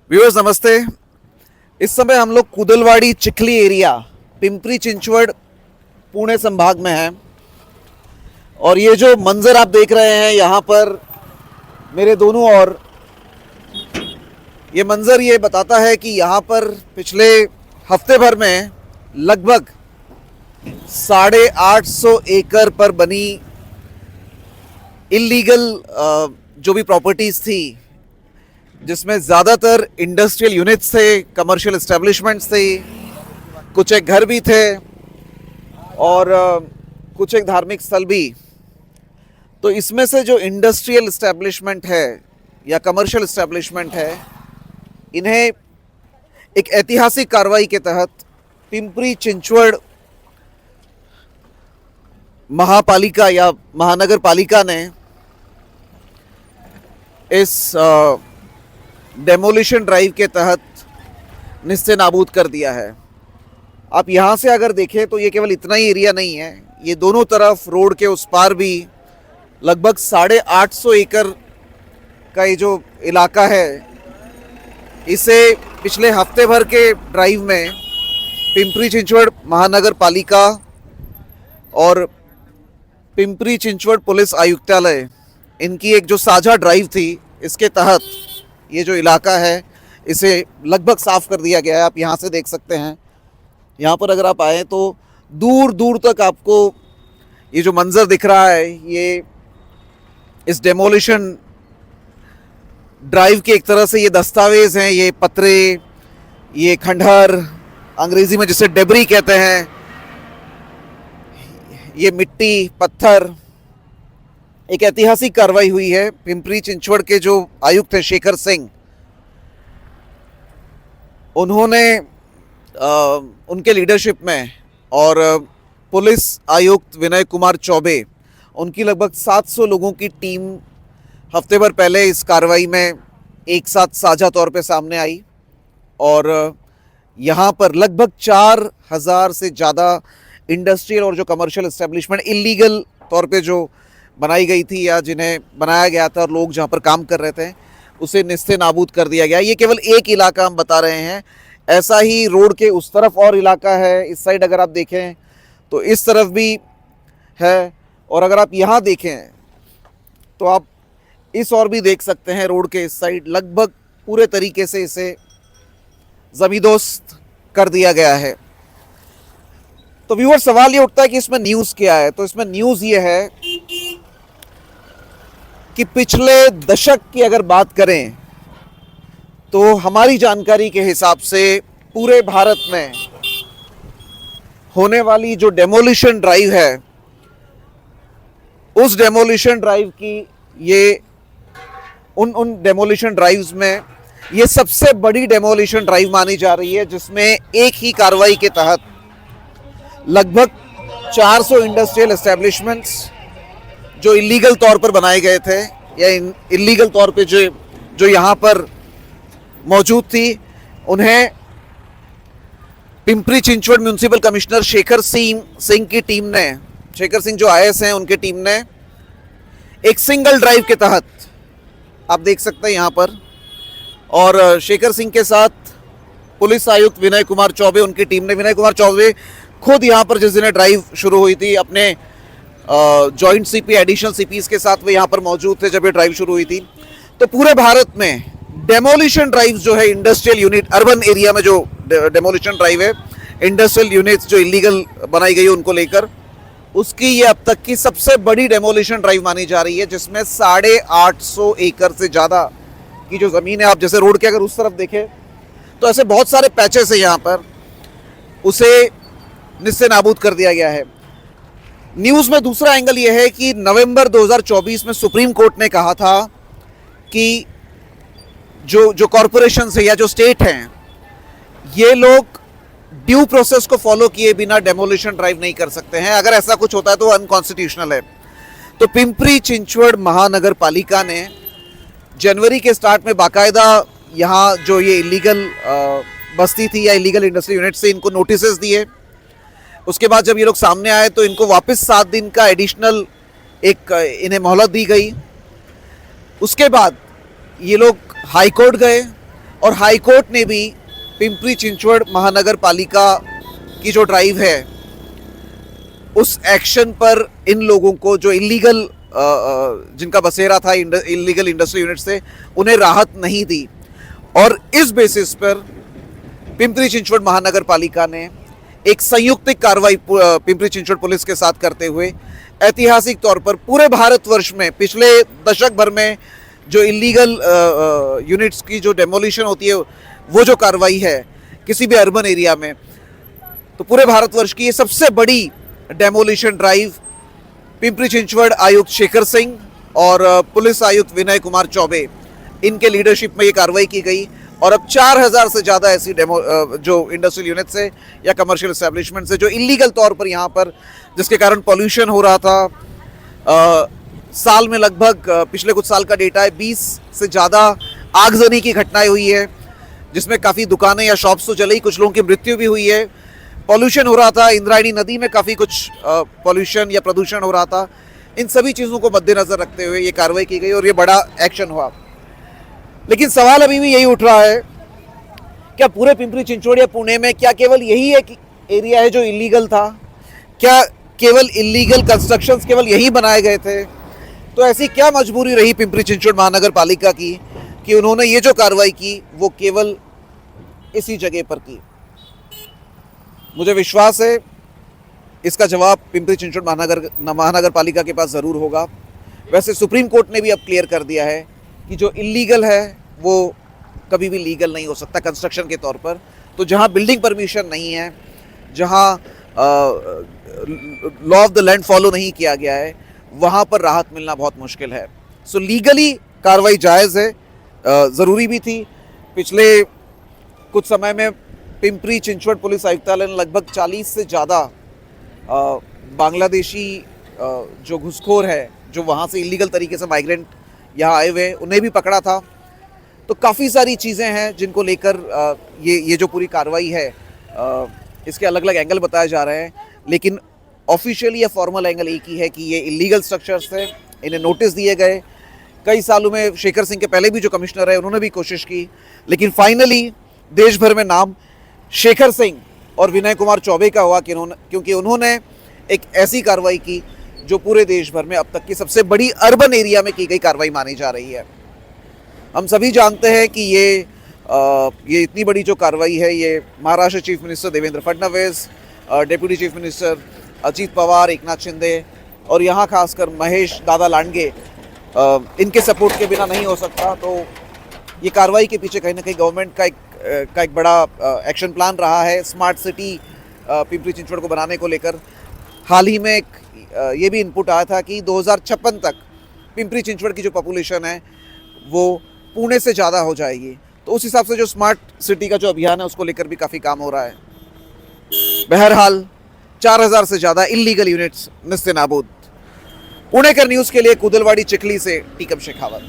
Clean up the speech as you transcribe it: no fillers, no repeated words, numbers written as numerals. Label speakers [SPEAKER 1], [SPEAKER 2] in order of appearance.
[SPEAKER 1] Viewers नमस्ते। इस समय हम लोग कुदलवाड़ी चिखली एरिया पिंपरी चिंचवड़ पुणे संभाग में हैं और ये जो मंजर आप देख रहे हैं यहाँ पर मेरे दोनों ओर, ये मंजर ये बताता है कि यहाँ पर पिछले हफ्ते भर में लगभग 850 एकड़ पर बनी इलीगल जो भी प्रॉपर्टीज़ थी, जिसमें ज़्यादातर इंडस्ट्रियल यूनिट्स थे, कमर्शियल इस्टेब्लिशमेंट्स थे, कुछ एक घर भी थे और कुछ एक धार्मिक स्थल भी। तो इसमें से जो इंडस्ट्रियल इस्टेब्लिशमेंट है या कमर्शियल इस्टेब्लिशमेंट है, इन्हें एक ऐतिहासिक कार्रवाई के तहत पिंपरी चिंचवड़ महापालिका या महानगर पालिका ने इस डेमोलिशन ड्राइव के तहत निस्ते नाबूद कर दिया है। आप यहाँ से अगर देखें तो ये केवल इतना ही एरिया नहीं है, ये दोनों तरफ रोड के उस पार भी लगभग 850 एकड़ का ये जो इलाका है, इसे पिछले हफ्ते भर के ड्राइव में पिंपरी चिंचवड़ महानगर पालिका और पिंपरी चिंचवड़ पुलिस आयुक्तालय, इनकी एक जो साझा ड्राइव थी, इसके तहत ये जो इलाका है इसे लगभग साफ़ कर दिया गया है। आप यहाँ से देख सकते हैं। यहाँ पर अगर आप आएँ तो दूर दूर तक आपको ये जो मंज़र दिख रहा है, ये इस डेमोलिशन ड्राइव के एक तरह से ये दस्तावेज़ हैं, ये पत्रे, ये खंडहर, अंग्रेज़ी में जिसे डेबरी कहते हैं, ये मिट्टी, पत्थर। एक ऐतिहासिक कार्रवाई हुई है। पिंपरी चिंचवड़ के जो आयुक्त हैं शेखर सिंह, उन्होंने उनके लीडरशिप में और पुलिस आयुक्त विनय कुमार चौबे, उनकी लगभग 700 लोगों की टीम हफ्ते भर पहले इस कार्रवाई में एक साथ साझा तौर पे सामने आई और यहाँ पर लगभग 4000 से ज़्यादा इंडस्ट्रियल और जो कमर्शियल इस्टेब्लिशमेंट इलीगल तौर पे जो बनाई गई थी या जिन्हें बनाया गया था और लोग जहाँ पर काम कर रहे थे, उसे निस्ते नाबूद कर दिया गया। ये केवल एक इलाका हम बता रहे हैं, ऐसा ही रोड के उस तरफ और इलाका है। इस साइड अगर आप देखें तो इस तरफ भी है, और अगर आप यहाँ देखें तो आप इस और भी देख सकते हैं। रोड के इस साइड लगभग पूरे तरीके से इसे ज़मींदोस्त कर दिया गया है। तो व्यूअर, सवाल ये उठता है कि इसमें न्यूज़ क्या है। तो इसमें न्यूज़ ये है कि पिछले दशक की अगर बात करें तो हमारी जानकारी के हिसाब से पूरे भारत में होने वाली जो डेमोलिशन ड्राइव है, उस डेमोलिशन ड्राइव की ये उन डेमोलिशन ड्राइव्स में ये सबसे बड़ी डेमोलिशन ड्राइव मानी जा रही है, जिसमें एक ही कार्रवाई के तहत लगभग 400 इंडस्ट्रियल एस्टेब्लिशमेंट्स जो इलीगल तौर पर बनाए गए थे या इलीगल तौर पे जो यहाँ पर मौजूद थी, उन्हें पिंपरी चिंचवड़ म्यूनिसिपल कमिश्नर शेखर सिंह की टीम ने, शेखर सिंह जो आईएएस हैं, उनकी टीम ने एक सिंगल ड्राइव के तहत, आप देख सकते हैं यहाँ पर, और शेखर सिंह के साथ पुलिस आयुक्त विनय कुमार चौबे, उनकी टीम ने, विनय कुमार चौबे खुद यहाँ पर जिस दिन ड्राइव शुरू हुई थी अपने जॉइंट सीपी, एडिशनल सीपीज के साथ वे यहाँ पर मौजूद थे जब ये ड्राइव शुरू हुई थी। तो पूरे भारत में डेमोलिशन ड्राइव जो है, इंडस्ट्रियल यूनिट, अर्बन एरिया में जो डेमोलिशन ड्राइव है, इंडस्ट्रियल यूनिट्स जो इलीगल बनाई गई है उनको लेकर, उसकी ये अब तक की सबसे बड़ी डेमोलिशन ड्राइव मानी जा रही है, जिसमें 850 एकड़ से ज़्यादा की जो ज़मीन है, आप जैसे रोड के अगर उस तरफ देखें तो ऐसे बहुत सारे पैचेस है यहाँ पर, उसे निस्ते नाबूद कर दिया गया है। न्यूज़ में दूसरा एंगल यह है कि नवंबर 2024 में सुप्रीम कोर्ट ने कहा था कि जो कॉरपोरेशंस है या जो स्टेट हैं, ये लोग ड्यू प्रोसेस को फॉलो किए बिना डेमोलिशन ड्राइव नहीं कर सकते हैं। अगर ऐसा कुछ होता है तो अनकॉन्स्टिट्यूशनल है। तो पिंपरी चिंचवड़ महानगर पालिका ने जनवरी के स्टार्ट में बाकायदा यहाँ जो ये इलीगल बस्ती थी या इलीगल इंडस्ट्री यूनिट से इनको नोटिसेस दिए। उसके बाद जब ये लोग सामने आए तो इनको वापस 7 दिन का एडिशनल इन्हें मोहलत दी गई। उसके बाद ये लोग हाई कोर्ट गए और हाई कोर्ट ने भी पिंपरी चिंचवड़ महानगर पालिका की जो ड्राइव है उस एक्शन पर इन लोगों को जो इलीगल जिनका बसेरा था इलीगल इंडस्ट्री यूनिट से उन्हें राहत नहीं दी और इस बेसिस पर पिंपरी चिंचवड़ महानगर पालिका ने एक संयुक्त कार्रवाई पिंपरी चिंचवड़ पुलिस के साथ करते हुए ऐतिहासिक तौर पर पूरे भारतवर्ष में पिछले दशक भर में जो इलीगल यूनिट्स की जो डेमोलिशन होती है वो जो कार्रवाई है किसी भी अर्बन एरिया में, तो पूरे भारतवर्ष की ये सबसे बड़ी डेमोलिशन ड्राइव पिंपरी चिंचवड़ आयुक्त शेखर सिंह और पुलिस आयुक्त विनय कुमार चौबे इनके लीडरशिप में ये कार्रवाई की गई और अब 4000 से ज़्यादा ऐसी जो इंडस्ट्रियल यूनिट से या कमर्शियल एस्टेब्लिशमेंट से जो इलीगल तौर पर यहाँ पर जिसके कारण पॉल्यूशन हो रहा था, साल में लगभग पिछले कुछ साल का डेटा है 20 से ज़्यादा आगजनी की घटनाएं हुई है जिसमें काफ़ी दुकानें या शॉप्स तो चले ही, कुछ लोगों की मृत्यु भी हुई है। पॉल्यूशन हो रहा था, इंद्रायणी नदी में काफ़ी कुछ पॉल्यूशन या प्रदूषण हो रहा था। इन सभी चीज़ों को मद्देनज़र रखते हुए ये कार्रवाई की गई और ये बड़ा एक्शन हुआ। लेकिन सवाल अभी भी यही उठ रहा है, क्या पूरे पिंपरी चिंचवड़ या पुणे में क्या केवल यही एक एरिया है जो इलीगल था? क्या केवल इलीगल कंस्ट्रक्शंस केवल यही बनाए गए थे? तो ऐसी क्या मजबूरी रही पिंपरी चिंचवड़ महानगर पालिका की कि उन्होंने ये जो कार्रवाई की वो केवल इसी जगह पर की? मुझे विश्वास है इसका जवाब पिंपरी चिंचवड़ महानगर पालिका के पास ज़रूर होगा। वैसे सुप्रीम कोर्ट ने भी अब क्लियर कर दिया है कि जो इलीगल है वो कभी भी लीगल नहीं हो सकता कंस्ट्रक्शन के तौर पर। तो जहाँ बिल्डिंग परमिशन नहीं है, जहाँ law of the land follow नहीं किया गया है, वहाँ पर राहत मिलना बहुत मुश्किल है। सो लीगली कार्रवाई जायज़ है, ज़रूरी भी थी। पिछले कुछ समय में पिंपरी चिंचवड़ पुलिस आयुक्तालय ने लगभग 40 से ज़्यादा बांग्लादेशी जो घुसखोर है, जो वहाँ से इलीगल तरीके से माइग्रेंट यहाँ आए हुए, उन्हें भी पकड़ा था। तो काफ़ी सारी चीज़ें हैं जिनको लेकर ये जो पूरी कार्रवाई है इसके अलग अलग एंगल बताए जा रहे हैं, लेकिन ऑफिशियली या फॉर्मल एंगल एक ही है कि ये इलीगल स्ट्रक्चर्स थे, इन्हें नोटिस दिए गए। कई सालों में शेखर सिंह के पहले भी जो कमिश्नर है उन्होंने भी कोशिश की, लेकिन फाइनली देश भर में नाम शेखर सिंह और विनय कुमार चौबे का हुआ क्योंकि उन्होंने एक ऐसी कार्रवाई की जो पूरे देश भर में अब तक की सबसे बड़ी अर्बन एरिया में की गई कार्रवाई मानी जा रही है। हम सभी जानते हैं कि ये इतनी बड़ी जो कार्रवाई है ये Maharashtra chief minister Devendra Fadnavis, deputy chief minister Ajit Pawar, Eknath Shinde और यहाँ खासकर महेश दादा लांडगे, इनके सपोर्ट के बिना नहीं हो सकता। तो ये कार्रवाई के पीछे कहीं ना कहीं गवर्नमेंट का एक बड़ा एक्शन प्लान रहा है स्मार्ट सिटी पिंपरी चिंचवड़ को बनाने को लेकर। हाल ही में ये भी इनपुट आया था कि 2056 तक पिंपरी चिंचवड़ की जो पॉपुलेशन है वो पुणे से ज़्यादा हो जाएगी। तो उस हिसाब से जो स्मार्ट सिटी का जो अभियान है उसको लेकर भी काफ़ी काम हो रहा है। बहरहाल 4000 से ज़्यादा इलीगल यूनिट्स निस्ते नाबूद। पुणेकर न्यूज़ के लिए कुदलवाड़ी चिखली से टीकम शेखावत।